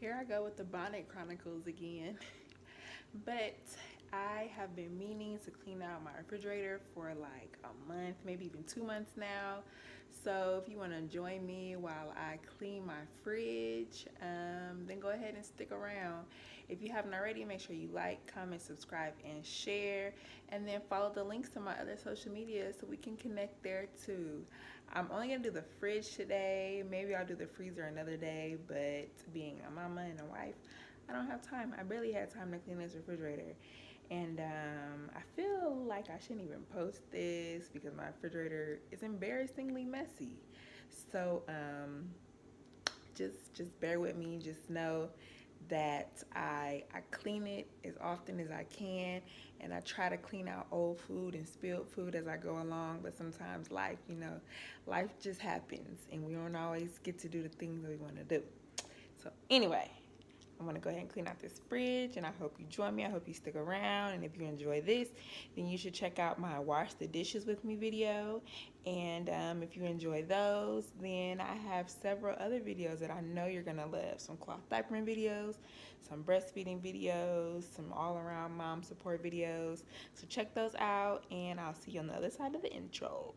Here I go with the Bonnet Chronicles again. But I have been meaning to clean out my refrigerator for like a month, maybe even 2 months now. So if you want to join me while I clean my fridge, then go ahead and stick around. If you haven't already, make sure you like, comment, subscribe, and share. And then follow the links to my other social media so we can connect there too. I'm only going to do the fridge today. Maybe I'll do the freezer another day. But being a mama and a wife, I don't have time. I barely had time to clean this refrigerator. And I feel like I shouldn't even post this because my refrigerator is embarrassingly messy. So just bear with me. Just know that I clean it as often as I can, and I try to clean out old food and spilled food as I go along. But sometimes life just happens, and we don't always get to do the things that we want to do. So anyway, I'm going to go ahead and clean out this fridge, and I hope you join me. I hope you stick around, and if you enjoy this, then you should check out my Wash the Dishes With Me video, and if you enjoy those, then I have several other videos that I know you're going to love. Some cloth diapering videos, some breastfeeding videos, some all-around mom support videos. So check those out, and I'll see you on the other side of the intro.